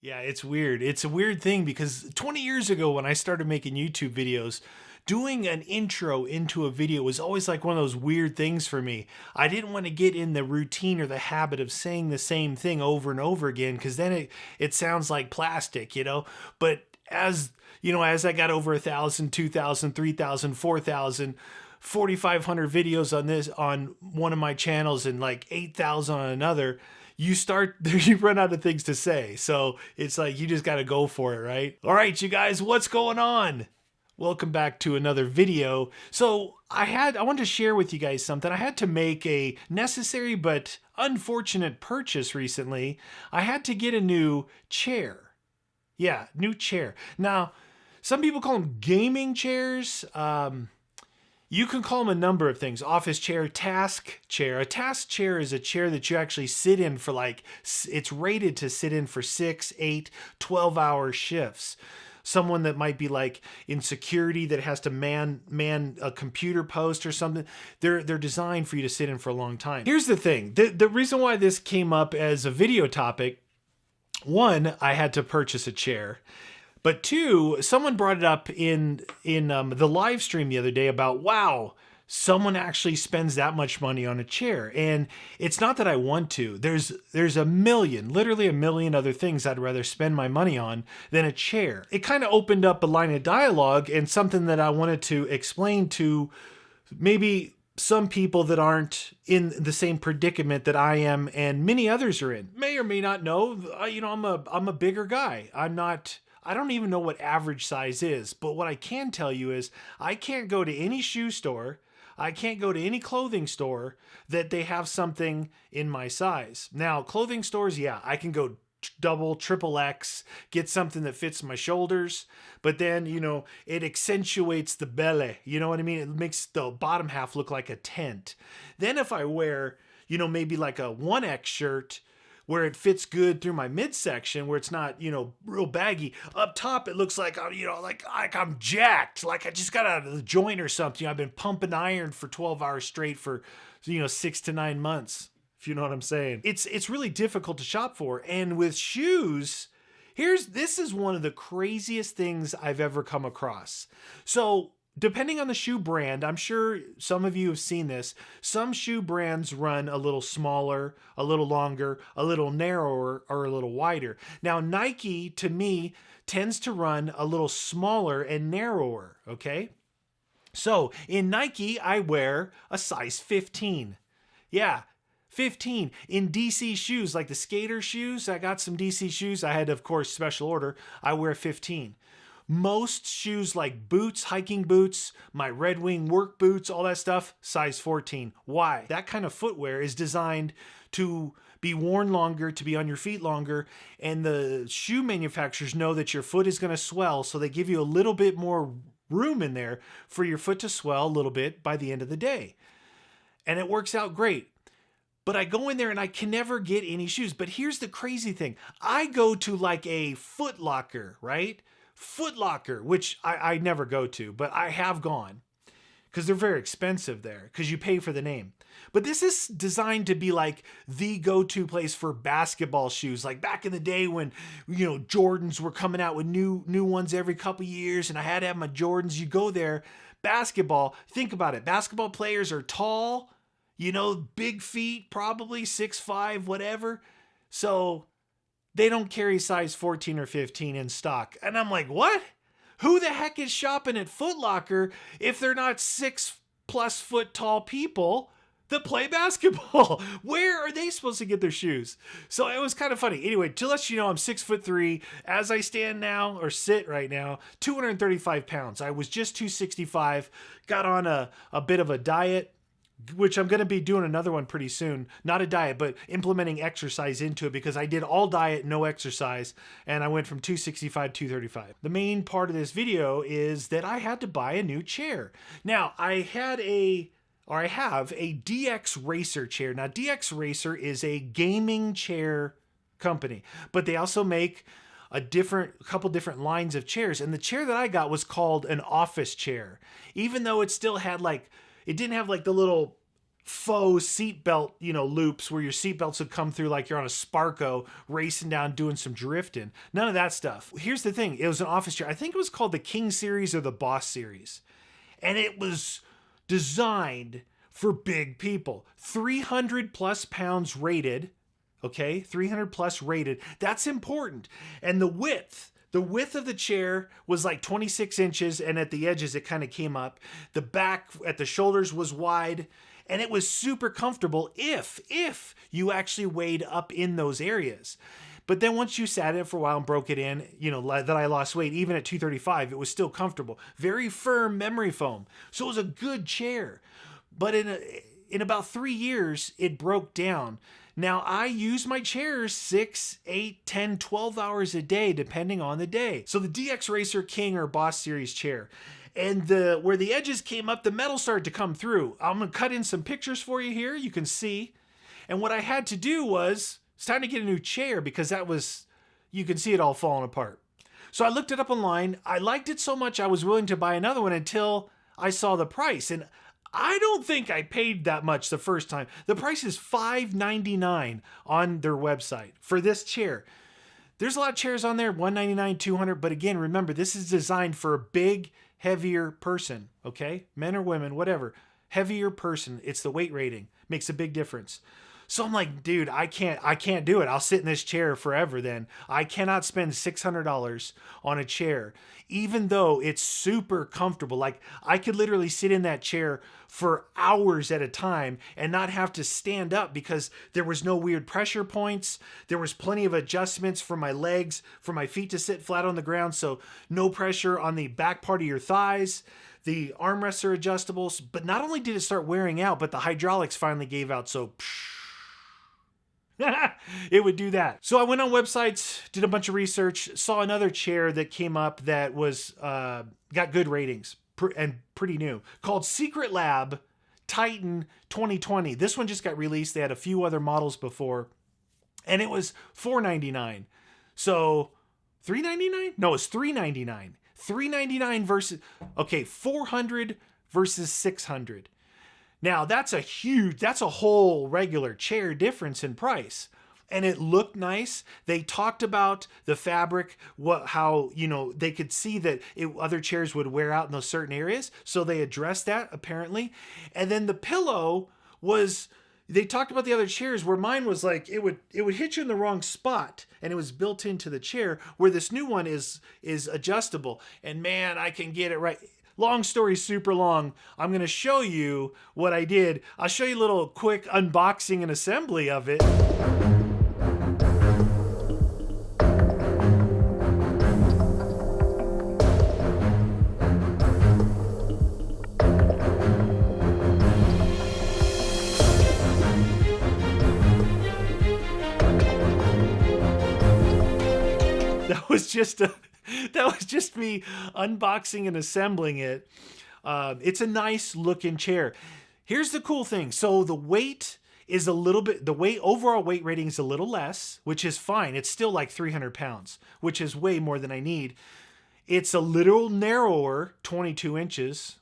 Yeah, it's weird. It's a weird thing because 20 years ago when I started making YouTube videos, doing an intro into a video was always like one of those weird things for me. I didn't want to get in the routine or the habit of saying the same thing over and over again because then it sounds like plastic, you know? But as as I got over 1,000, 2,000, 3,000, 4,000, 4,500 videos on this on one of my channels and like 8,000 on another, you run out of things to say. So it's like you just got to go for it, right? All right, you guys, what's going on? Welcome back to another video. So I wanted to share with you guys something. I had to make a necessary but unfortunate purchase recently. I had to get a new chair. Yeah, new chair. Now, some people call them gaming chairs. You can call them a number of things. Office chair, task chair. A task chair is a chair that you actually sit in for it's rated to sit in for 6, 8, 12-hour shifts. Someone that might be like in security that has to man a computer post or something, they're designed for you to sit in for a long time. Here's the thing. The reason why this came up as a video topic, one, I had to purchase a chair. But two, someone brought it up in the live stream the other day about, wow, someone actually spends that much money on a chair. And it's not that I want to. There's literally a million other things I'd rather spend my money on than a chair. It kind of opened up a line of dialogue and something that I wanted to explain to maybe some people that aren't in the same predicament that I am and many others are in. May or may not know, I'm a bigger guy. I don't even know what average size is, but what I can tell you is I can't go to any shoe store, I can't go to any clothing store that they have something in my size. Now, clothing stores, yeah, I can go double, triple X, get something that fits my shoulders, but then, it accentuates the belly, you know what I mean? It makes the bottom half look like a tent. Then if I wear, maybe like a 1X shirt, where it fits good through my midsection, where it's not, real baggy. Up top, it looks like, like I'm jacked, like I just got out of the joint or something. I've been pumping iron for 12 hours straight for, 6 to 9 months, if you know what I'm saying. It's really difficult to shop for. And with shoes, this is one of the craziest things I've ever come across. So, depending on the shoe brand, I'm sure some of you have seen this. Some shoe brands run a little smaller, a little longer, a little narrower, or a little wider. Now, Nike, to me, tends to run a little smaller and narrower, okay? So, in Nike, I wear a size 15. Yeah, 15. In DC shoes, like the skater shoes, I got some DC shoes. I had, of course, special order. I wear 15. Most shoes like boots, hiking boots, my Red Wing work boots, all that stuff, size 14. Why? That kind of footwear is designed to be worn longer, to be on your feet longer, and the shoe manufacturers know that your foot is going to swell, so they give you a little bit more room in there for your foot to swell a little bit by the end of the day. And it works out great. But I go in there and I can never get any shoes. But here's the crazy thing. I go to like a Foot Locker, right? Foot Locker, which I never go to, but I have gone because they're very expensive there because you pay for the name. But this is designed to be like the go-to place for basketball shoes. Like back in the day when, Jordans were coming out with new ones every couple years and I had to have my Jordans. You go there, basketball, think about it. Basketball players are tall, big feet, probably 6'5", whatever. So they don't carry size 14 or 15 in stock. And I'm like, what? Who the heck is shopping at Foot Locker if they're not 6+ foot tall people that play basketball? Where are they supposed to get their shoes? So it was kind of funny. Anyway, to let you know, I'm 6'3". As I stand now, or sit right now, 235 pounds. I was just 265, got on a bit of a diet, which I'm going to be doing another one pretty soon. Not a diet, but implementing exercise into it because I did all diet, no exercise, and I went from 265 to 235. The main part of this video is that I had to buy a new chair. Now, I have a Dxracer chair. Now, Dxracer is a gaming chair company, but they also make a couple different lines of chairs. And the chair that I got was called an office chair, even though it still had it didn't have like the little faux seatbelt, loops where your seatbelts would come through like you're on a Sparko racing down doing some drifting. None of that stuff. Here's the thing. It was an office chair. I think it was called the King series or the Boss series. And it was designed for big people. 300 plus pounds rated. Okay, 300 plus rated. That's important. And the width of the chair was like 26 inches, and at the edges it kind of came up. The back at the shoulders was wide, and it was super comfortable if you actually weighed in those areas. But then once you sat in it for a while and broke it in, that I lost weight, even at 235, it was still comfortable. Very firm memory foam. So it was a good chair. But in about 3 years, it broke down. Now, I use my chairs 6, 8, 10, 12 hours a day, depending on the day. So the Dxracer King or Boss Series chair. And where the edges came up, the metal started to come through. I'm going to cut in some pictures for you here. You can see. And what I had to do was, it's time to get a new chair because you can see it all falling apart. So I looked it up online. I liked it so much I was willing to buy another one until I saw the price. And I don't think I paid that much the first time. The price is $599 on their website for this chair. There's a lot of chairs on there, $199, $200. But again, remember, this is designed for a big, heavier person, okay? Men or women, whatever. Heavier person. It's the weight rating. Makes a big difference. So I'm like, dude, I can't do it. I'll sit in this chair forever then. I cannot spend $600 on a chair, even though it's super comfortable. Like I could literally sit in that chair for hours at a time and not have to stand up because there was no weird pressure points. There was plenty of adjustments for my legs, for my feet to sit flat on the ground. So no pressure on the back part of your thighs. The armrests are adjustables. But not only did it start wearing out, but the hydraulics finally gave out. So it would do that. So I went on websites, did a bunch of research, saw another chair that came up that was got good ratings and pretty new, called Secretlab Titan 2020. This one just got released. They had a few other models before, and it was $499. So $399? No, it's $399. $399 versus $400 versus $600. Now, that's a whole regular chair difference in price. And it looked nice. They talked about the fabric, how they could see that other chairs would wear out in those certain areas. So they addressed that, apparently. And then the pillow they talked about the other chairs where mine was like, it would hit you in the wrong spot. And it was built into the chair, where this new one is adjustable. And man, I can get it right. Long story super long. I'm going to show you what I did. I'll show you a little quick unboxing and assembly of it. That was just me unboxing and assembling it. It's a nice looking chair. Here's the cool thing. So the weight is overall weight rating is a little less, which is fine. It's still like 300 pounds, which is way more than I need. It's a little narrower, 22 inches.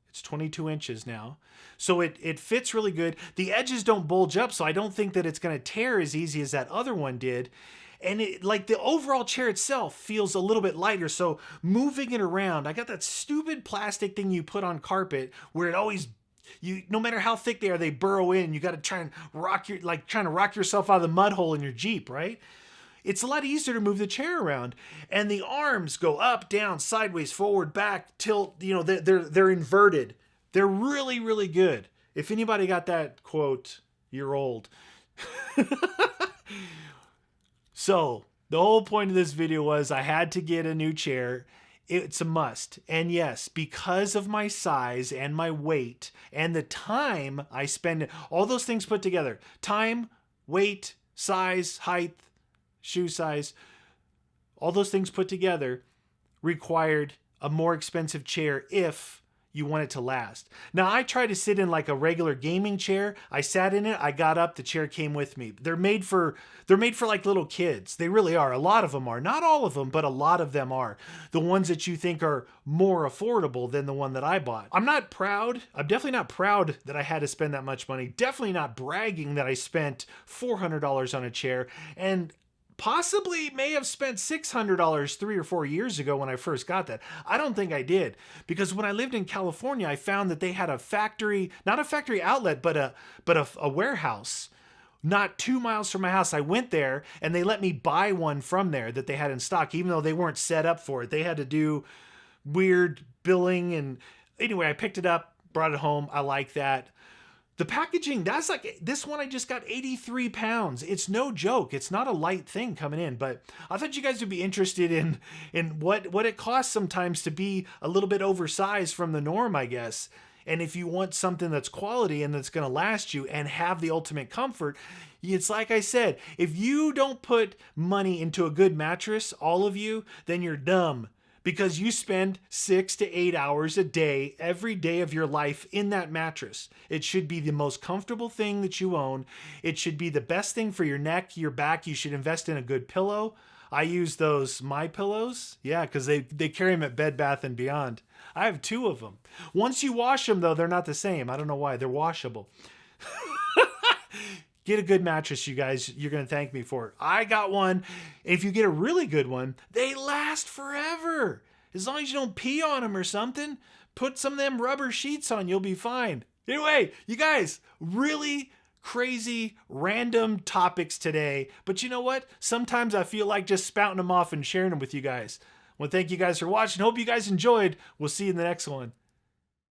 It's 22 inches now. So it fits really good. The edges don't bulge up, so I don't think that it's going to tear as easy as that other one did. And the overall chair itself feels a little bit lighter. So moving it around, I got that stupid plastic thing you put on carpet where it always, no matter how thick they are, they burrow in. You got to try and trying to rock yourself out of the mud hole in your Jeep, right? It's a lot easier to move the chair around. And the arms go up, down, sideways, forward, back, tilt. They're inverted. They're really, really good. If anybody got that quote, you're old. So the whole point of this video was I had to get a new chair. It's a must. And yes, because of my size and my weight and the time I spend, all those things put together, time, weight, size, height, shoe size, all those things put together required a more expensive chair if you want it to last. Now, I try to sit in like a regular gaming chair. I sat in it, I got up, the chair came with me. They're made for like little kids. They really are. A lot of them are. Not all of them, but a lot of them are. The ones that you think are more affordable than the one that I bought. I'm not proud. I'm definitely not proud that I had to spend that much money. Definitely not bragging that I spent $400 on a chair, and possibly may have spent $600 3 or 4 years ago when I first got that. I don't think I did, because when I lived in California, I found that they had a factory, not a factory outlet, but a warehouse not 2 miles from my house. I went there and they let me buy one from there that they had in stock, even though they weren't set up for it. They had to do weird billing. And anyway, I picked it up, brought it home. I like that. The packaging, that's like, this one I just got 83 pounds. It's no joke. It's not a light thing coming in, but I thought you guys would be interested in what it costs sometimes to be a little bit oversized from the norm, I guess. And if you want something that's quality and that's going to last you and have the ultimate comfort, it's like I said, if you don't put money into a good mattress, all of you, then you're dumb. Because you spend 6 to 8 hours a day, every day of your life in that mattress. It should be the most comfortable thing that you own. It should be the best thing for your neck, your back. You should invest in a good pillow. I use those My Pillows. Yeah, because they carry them at Bed Bath & Beyond. I have 2 of them. Once you wash them, though, they're not the same. I don't know why. They're washable. Get a good mattress, you guys. You're going to thank me for it. I got one. If you get a really good one, they last forever. As long as you don't pee on them or something, put some of them rubber sheets on, you'll be fine. Anyway, you guys, really crazy, random topics today. But you know what? Sometimes I feel like just spouting them off and sharing them with you guys. Well, thank you guys for watching. Hope you guys enjoyed. We'll see you in the next one.